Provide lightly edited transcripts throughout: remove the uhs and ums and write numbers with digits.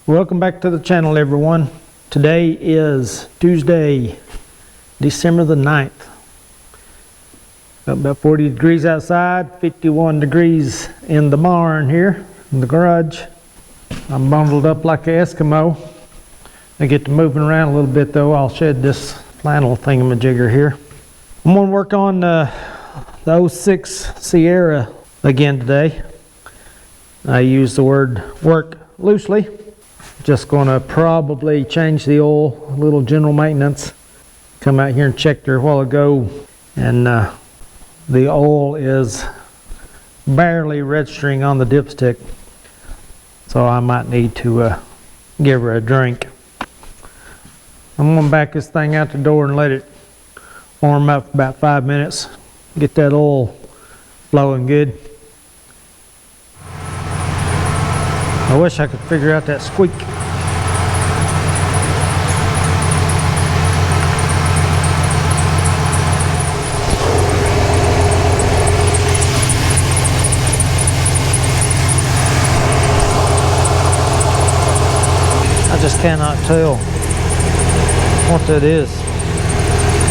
Welcome back to the channel, everyone. Today is Tuesday, December the 9th. About 40 degrees outside, 51 degrees in the barn here, in the garage. I'm bundled up like an Eskimo. I get to moving around a little bit though. I'll shed this flannel thingamajigger here. I'm going to work on the 06 Sierra again today. I use the word work loosely. Just going to probably change the oil, a little general maintenance. Come out here and checked her a while ago, and the oil is barely registering on the dipstick, so I might need to give her a drink. I'm going to back this thing out the door and let it warm up for about 5 minutes. Get that oil flowing good. I wish I could figure out that squeak. I just cannot tell what that is,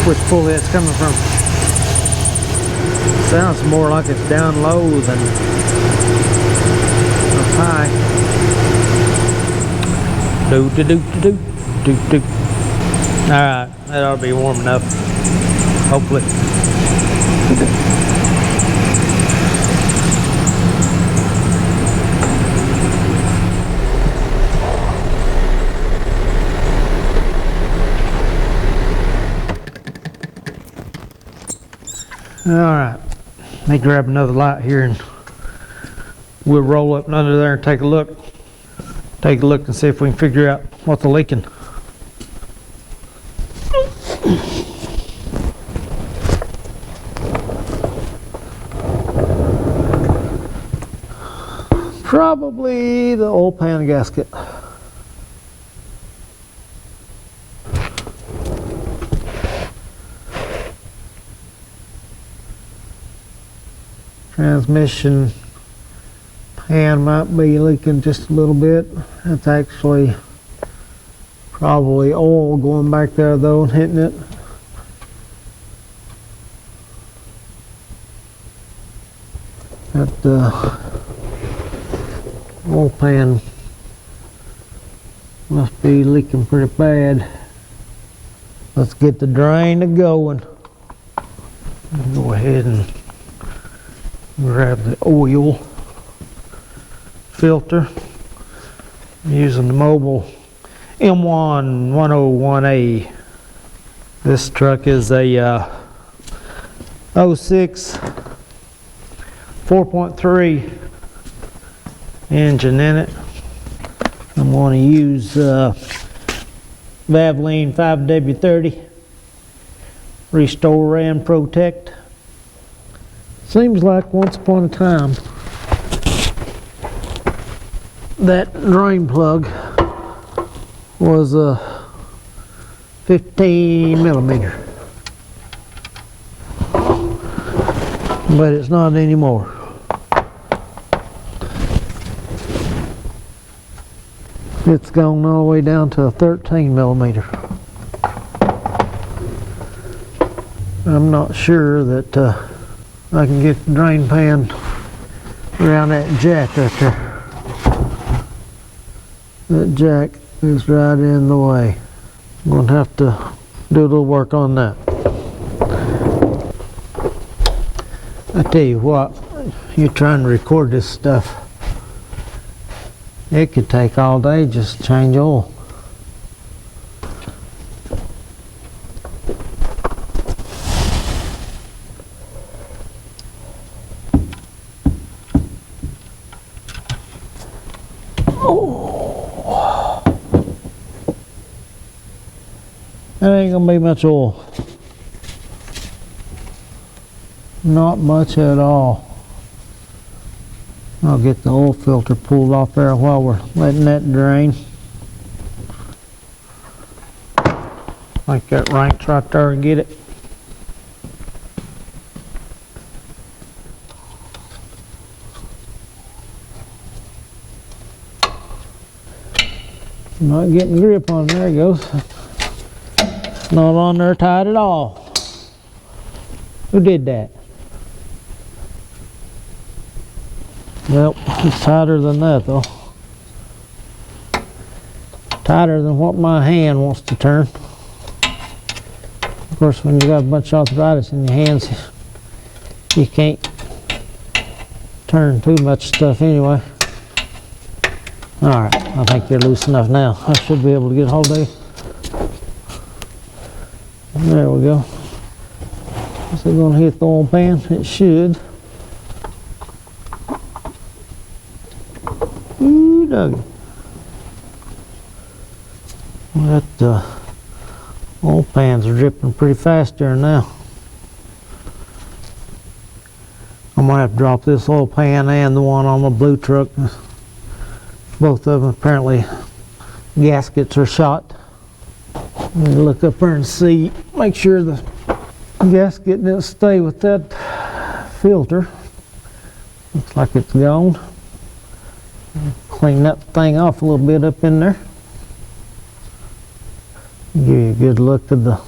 which pulley it's coming from. Sounds more like it's down low than up high. Do do do do do do. Alright, that ought to be warm enough, hopefully. Alright, let me grab another light here and we'll roll up under there and take a look. Take a look and see if we can figure out what's leaking. Probably the oil pan gasket. Transmission pan might be leaking just a little bit. That's actually probably oil going back there though and hitting it. That oil pan must be leaking pretty bad. Let's get the drain going. Go ahead and grab the oil filter. I'm using the Mobil M1 101A. This truck is a 06 4.3 engine in it. I'm going to use Valvoline 5W30 Restore and Protect. Seems like once upon a time that drain plug was a 15 millimeter, but it's not anymore. It's gone all the way down to a 13 millimeter. I'm not sure that I can get the drain pan around that jack right there. That jack is right in the way. I'm going to have to do a little work on that. I tell you what, you're trying to record this stuff, it could take all day just to change oil. There ain't gonna be much oil. Not much at all. I'll get the oil filter pulled off there while we're letting that drain. I think that ranks right there and get it. Not getting grip on. There it goes. Not on there tight at all. Who did that? Well, it's tighter than that though. Tighter than what my hand wants to turn. Of course, when you got a bunch of arthritis in your hands, you can't turn too much stuff anyway. Alright, I think you're loose enough now. I should be able to get a hold of you. There we go. Is it going to hit the oil pan? It should. Ooh, doggy. That oil pans are dripping pretty fast there now. I'm going to have to drop this oil pan and the one on my blue truck. Both of them apparently gaskets are shot. Let me look up there and see, make sure the gasket didn't stay with that filter. Looks like it's gone. Clean that thing off a little bit up in there. Give you a good look at the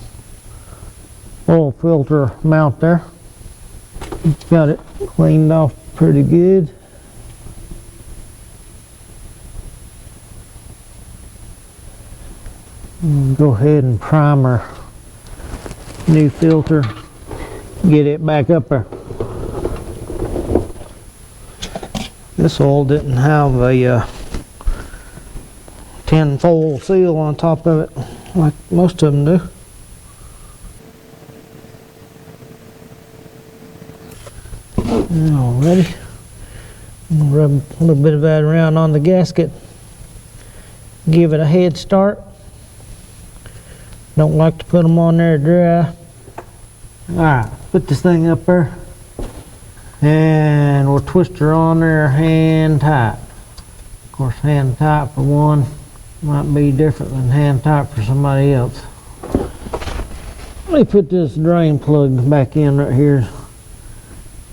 oil filter mount there. Got it cleaned off pretty good. Go ahead and prime our new filter. Get it back up there. This oil didn't have a tin foil seal on top of it like most of them do. Alrighty. I'm gonna rub a little bit of that around on the gasket. Give it a head start. Don't like to put them on there dry. Alright, put this thing up there. And we'll twist her on there hand tight. Of course, hand tight for one might be different than hand tight for somebody else. Let me put this drain plug back in right here.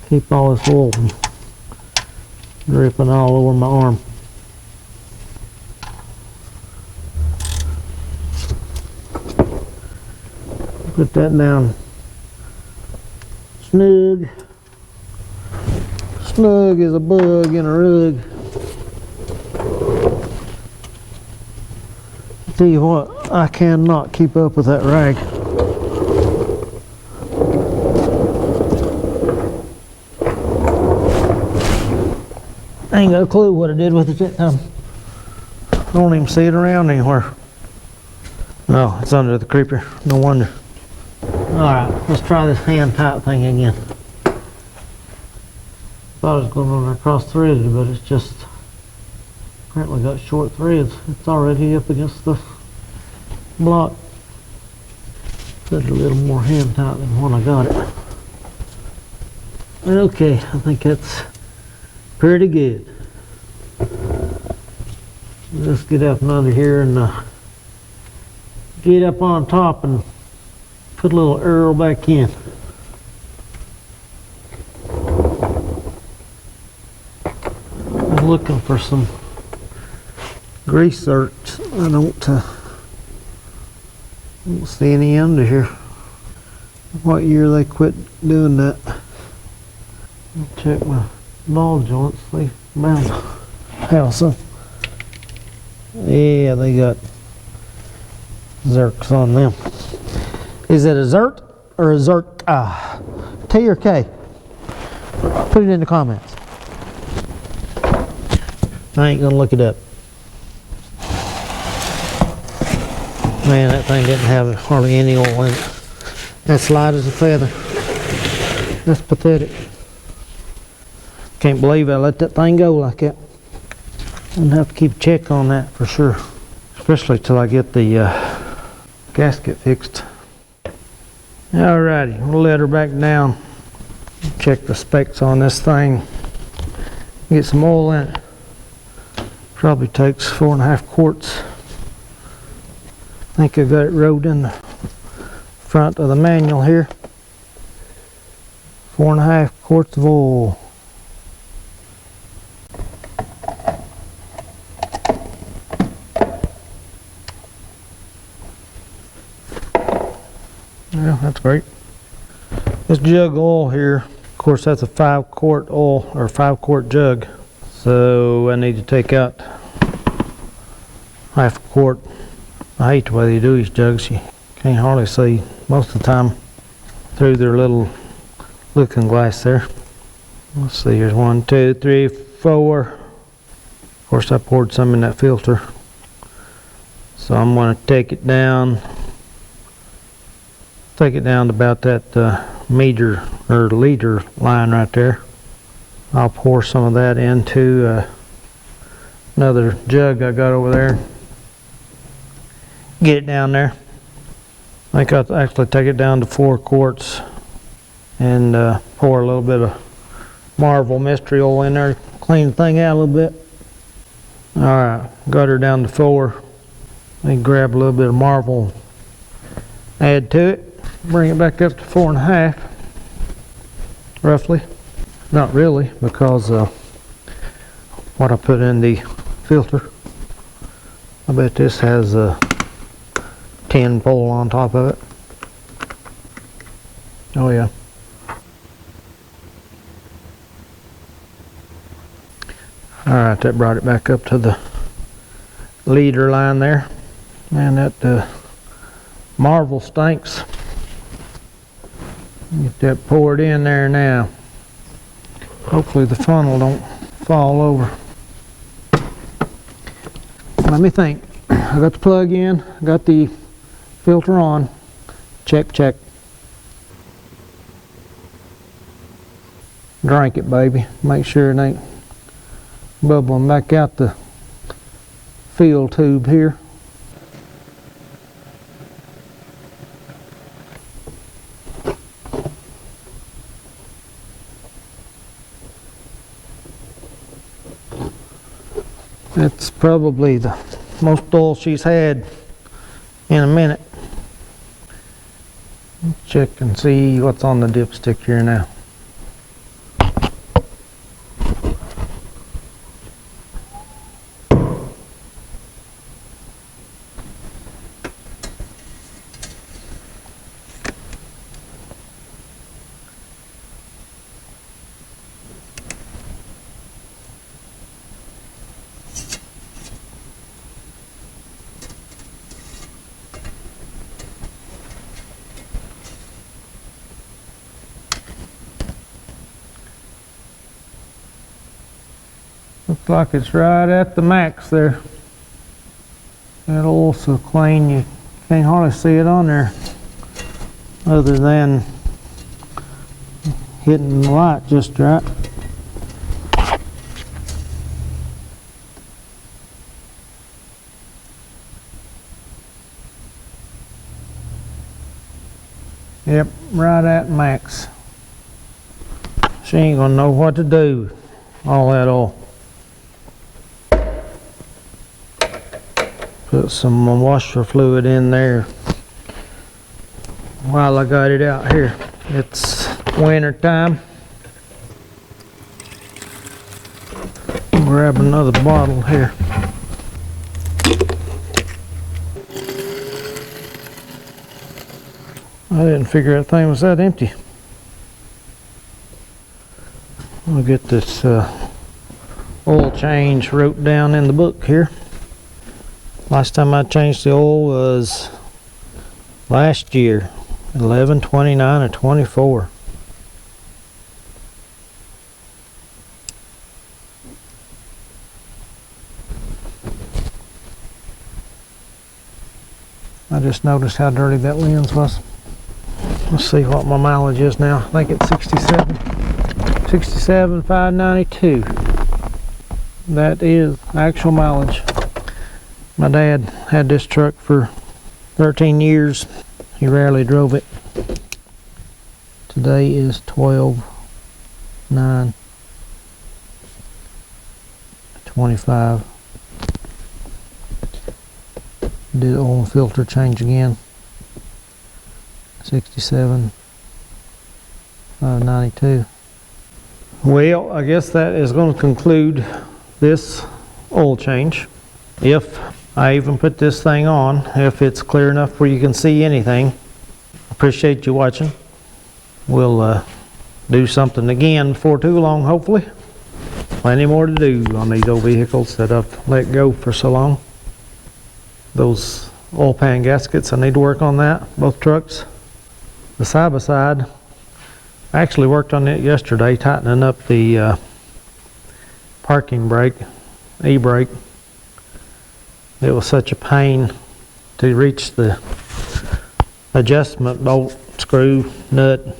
Keep all this oil from dripping all over my arm. Put that down snug. Snug as a bug in a rug. Tell you what, I cannot keep up with that rag. I ain't got a clue what I did with it that time. I don't even see it around anywhere. No, it's under the creeper. No wonder. Alright, let's try this hand tight thing again. Thought it was going to run across threaded, but it's just apparently got short threads. It's already up against the block. Put a little more hand tight than when I got it. Okay, I think that's pretty good. Let's get up under here and get up on top and put a little Earl back in. I'm looking for some grease zerks. I don't see any under here. What year they quit doing that? I'll check my ball joints. They bound to have some. Yeah, they got zerks on them. Is it a zert or a zerk? T or K? Put it in the comments. I ain't gonna look it up. Man, that thing didn't have hardly any oil in it. That's light as a feather. That's pathetic. Can't believe I let that thing go like that. I'm gonna have to keep a check on that for sure. Especially till I get the gasket fixed. Alrighty, we'll let her back down. Check the specs on this thing. Get some oil in it. Probably takes 4.5 quarts. I think I got it wrote in the front of the manual here. 4.5 quarts of oil. Yeah, that's great. This jug oil here, of course, that's a 5-quart oil or 5-quart jug. So I need to take out half a quart. I hate the way they do these jugs. You can't hardly see most of the time through their little looking glass there. Let's see, here's 1, 2, 3, 4. Of course, I poured some in that filter. So I'm going to take it down to about that meter or liter line right there. I'll pour some of that into another jug I got over there. Get it down there. I think I'll actually take it down to 4 quarts and pour a little bit of Marvel Mystery Oil in there, clean the thing out a little bit. Alright, got her down to 4. Let me grab a little bit of Marvel, add to it, bring it back up to 4.5, roughly. Not really, because what I put in the filter. I bet this has a tin pole on top of it. Oh yeah. Alright, that brought it back up to the liter line there. Man, that Marvel stinks. Get that poured in there now. Hopefully the funnel don't fall over. Let me think. I got the plug in, I got the filter on. Check, check. Drink it, baby. Make sure it ain't bubbling back out the fill tube here. That's probably the most oil she's had in a minute. Check and see what's on the dipstick here now. Looks like it's right at the max there. That oil's so clean you can't hardly see it on there, other than hitting the light just right. Yep, right at max. She ain't gonna know what to do, all that oil. Put some washer fluid in there while I got it out here. It's winter time. Grab another bottle here. I didn't figure that thing was that empty. I'll get this oil change wrote down in the book here. Last time I changed the oil was last year, 11/29/24. I just noticed how dirty that lens was. Let's see what my mileage is now. I think it's 67,592. That is actual mileage. My dad had this truck for 13 years. He rarely drove it. Today is 12/9/25. Did oil and filter change again. 67,592. Well, I guess that is going to conclude this oil change. If I even put this thing on, if it's clear enough where you can see anything, I'll appreciate you watching. We'll do something again before too long, hopefully. Plenty more to do on these old vehicles that I've let go for so long. Those oil pan gaskets, I need to work on that, both trucks. The side-by-side, I actually worked on it yesterday, tightening up the parking brake, e-brake. It was such a pain to reach the adjustment bolt, screw, nut,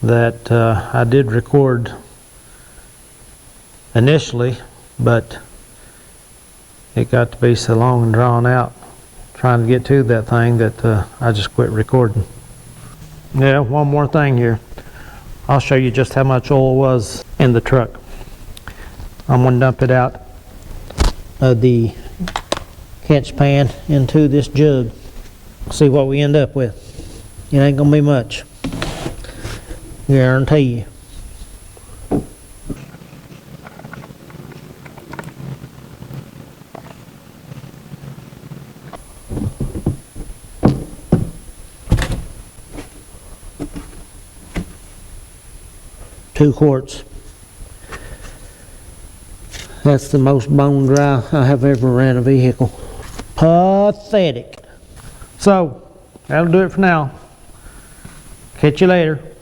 that I did record initially, but it got to be so long and drawn out trying to get to that thing that I just quit recording. Yeah, one more thing here. I'll show you just how much oil was in the truck. I'm going to dump it out of the catch pan into this jug. See what we end up with. It ain't going to be much. Guarantee you. Two quarts. That's the most bone dry I have ever ran a vehicle. Pathetic. So, that'll do it for now. Catch you later.